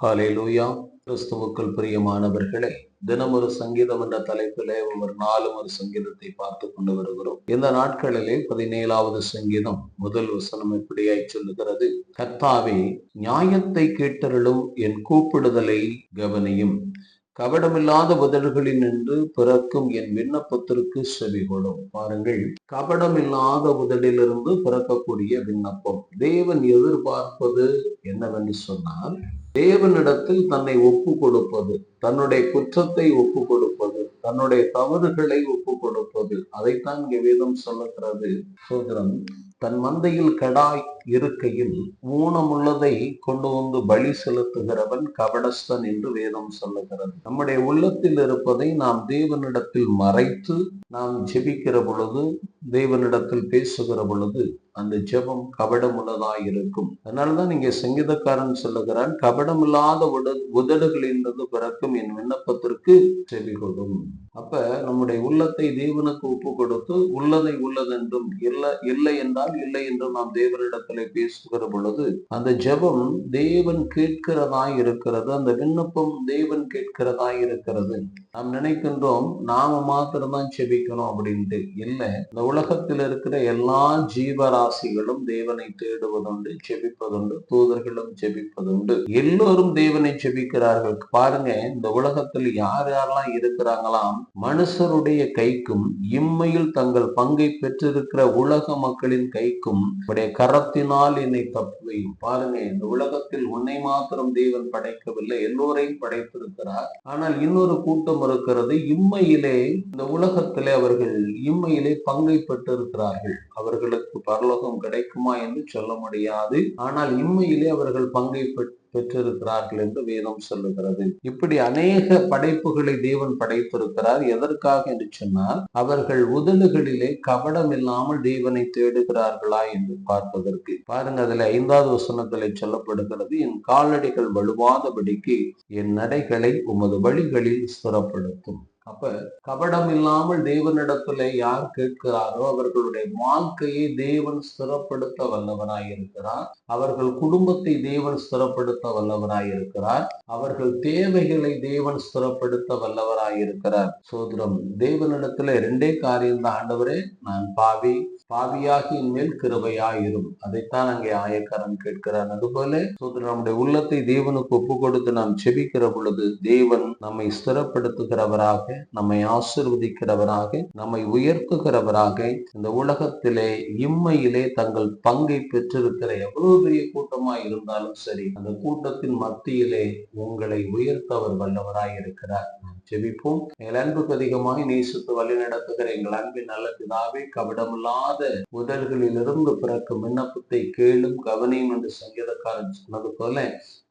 ஹalleluya. கிறிஸ்துவுக்குள் பிரியமானவர்களே, தினம் ஒரு சங்கீதம் என்ற தலைப்பிலே ஒவ்வொரு நாளும் ஒரு சங்கீதத்தை பார்த்து கொண்டு வருகிறோம். இந்த நாட்களிலே 17வது சங்கீதம் முதல் வசனம் இப்படியாய் சொல்லுகிறது: கர்த்தாவே, நியாயத்தை கேட்டருளும், என் கூப்பிடுதலை கவனியும். கபடமில்லாத உதடுகளில் நின்று பிறக்கும் என் விண்ணப்பத்திற்கு செவிகொடும். பாருங்கள், கபடமில்லாத உதடிலிருந்து பிறக்கக்கூடிய விண்ணப்பம். தேவன் எதிர்பார்ப்பது என்னவென்று சொன்னால், தேவனிடத்தில் தன்னை ஒப்பு கொடுப்பது, தன்னுடைய குற்றத்தை ஒப்பு கொடுப்பது, தன்னுடைய தவறுகளை ஒப்பு கொடுப்பது. அதைத்தான் இங்கே வேதம் சொல்லுகிறது. சோதரன் தன் மந்தையில் கடாய் இருக்கையில் ஊனமுள்ளதை கொண்டு வந்து பலி செலுத்துகிறவன் கபடஸ்தன் என்று வேதம் சொல்லுகிறது. நம்முடைய உள்ளத்தில் இருப்பதை நாம் தேவனிடத்தில் மறைத்து நாம் ஜெபிக்கிற பொழுது, தேவனிடத்தில் பேசுகிற பொழுது அந்த ஜெபம் கபடம் உள்ளதாய் இருக்கும். அதனாலதான் இங்கே சங்கீதக்காரன் சொல்லுகிறான், கபடமில்லாத உதடுகளிலிருந்து பிறக்கும் என் விண்ணப்பத்திற்கு செவி கொடும். அப்ப நம்முடைய உள்ளத்தை தேவனுக்கு ஒப்பு கொடுத்து, உள்ளதை உள்ளதென்றும், இல்லை என்றால் இல்லை என்றும் நாம் தேவனிடத்திலே பேசுகிற பொழுது அந்த ஜெபம் தேவன் கேட்கிறதாய் இருக்கிறது. அந்த விண்ணப்பம் தேவன் கேட்கிறதாய் இருக்கிறது. நாம் நினைக்கின்றோம் நாம மாத்திரம்தான் செபிக்கணும் அப்படின்ட்டு. இல்லை, இந்த உலகத்தில் இருக்கிற எல்லா ஜீவராசிகளும் தேவனை தேடுவதுண்டு, செபிப்பதுண்டு, தூதர்களும் செபிப்பதுண்டு. எல்லோரும் தேவனை செபிக்கிறார்கள். பாருங்க, இந்த உலகத்தில் யார் யாரெல்லாம் இருக்கிறாங்களாம், மனுஷருடைய கைக்கும் இம்மையில் தங்கள் பங்கை பெற்றிருக்கிற உலக மக்களின் கைக்கும் உடைய கரத்தினால் என்னை தப்புவையும். பாருங்க, இந்த உலகத்தில் உன்னை மாத்திரம் தேவன் படைக்கவில்லை, எல்லோரையும் படைத்திருக்கிறார். ஆனால் இன்னொரு கூட்டம் இருக்கிறது, இம்மையிலே இந்த உலகத்திலே அவர்கள் இம்மையிலே பங்கை பெற்றிருக்கிறார்கள். அவர்களுக்கு பரலோகம் கிடைக்குமா என்று சொல்ல முடியாது. ஆனால் இம்மையிலே அவர்கள் பங்கை பெற்றிருக்கிறார்கள் என்று வேதம் சொல்லுகிறது. இப்படி அநேக படைப்புகளை தேவன் படைத்திருக்கிறார். எதற்காக என்று சொன்னால், அவர்கள் உதடுகளிலே கபடம் இல்லாமல் தேவனை தேடுகிறார்களா என்று பார்ப்பதற்கு. பாருங்க, அதுல 5வது வசனத்திலே சொல்லப்படுகிறது, என் காலடிகள் வலுவாதபடிக்கு என் நடைகளை உமது வழிகளில் ஸ்திரப்படுத்தும். அப்ப கபடம் இல்லாமல் தேவனிடத்துல யார் கேட்கிறாரோ அவர்களுடைய வாழ்க்கையை தேவன் ஸ்திரப்படுத்த வல்லவராயிருக்கிறார். அவர்கள் குடும்பத்தை தேவன் ஸ்திரப்படுத்த வல்லவராயிருக்கிறார். அவர்கள் தேவைகளை தேவன் ஸ்திரப்படுத்த வல்லவராயிருக்கிறார். சோதரம், தேவனிடத்துல 2 காரியம் தான். ஆண்டவரே, நான் பாவியாகி என் மேல் கிருபையாயிரும். அதைத்தான் அங்கே ஆயக்காரன் கேட்கிறான். அதுபோல சோதரம், நம்முடைய உள்ளத்தை தேவனுக்கு ஒப்பு கொடுத்து நாம் செபிக்கிற பொழுது தேவன் நம்மை ஸ்திரப்படுத்துகிறவராக, நம்மை ஆசீர்வதிக்கிறவராக, நம்மை உயர்த்துகிறவராக, இந்த உலகத்திலே இம்மையிலே தங்கள் பங்கை பெற்றிருக்கிற எவ்வளவு பெரிய கூட்டமாய் இருந்தாலும் சரி, அந்த கூட்டத்தின் மத்தியிலே உங்களை உயர்த்த அவர் வல்லவராய் இருக்கிறார். ஜெபிப்போம். எங்கள் அன்புக்கு அதிகமாய் நேசித்து வழி நடத்துகிற எங்கள் அன்பின் நல்ல பிதாவே, கபடமில்லாத உடல்களிலிருந்து பிறக்கும் விண்ணப்பத்தை கேளும், கவனியும் என்று சங்கீதக்காரன் சொன்னது போல,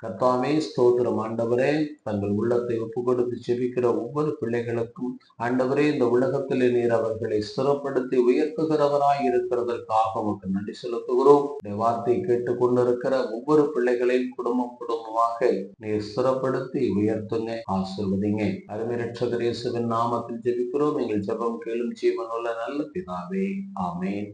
கர்த்தாவே ஸ்தோத்திரம். ஆண்டவரே, தங்கள் உள்ளத்தை ஒப்பு கொடுத்து செபிக்கிற ஒவ்வொரு பிள்ளைகளுக்கும் ஆண்டவரே, இந்த உலகத்திலே நீர் அவர்களை ஸ்திரப்படுத்தி உயர்த்துகிறவராய் இருக்கிறதற்காக உமக்கு நன்றி செலுத்துகிறோம். வார்த்தை கேட்டுக் கொண்டிருக்கிற ஒவ்வொரு பிள்ளைகளையும் குடும்பமாக நீர் ஸ்திரப்படுத்தி உயர்த்துங்க, ஆசீர்வதிங்க. அருமை இரட்சகர் இயேசுவின் நாமத்தில் ஜெபிக்கிறோம். எங்கள் ஜெபம் கேளும் ஜீவனுள்ள நல்ல பிதாவே, ஆமென்.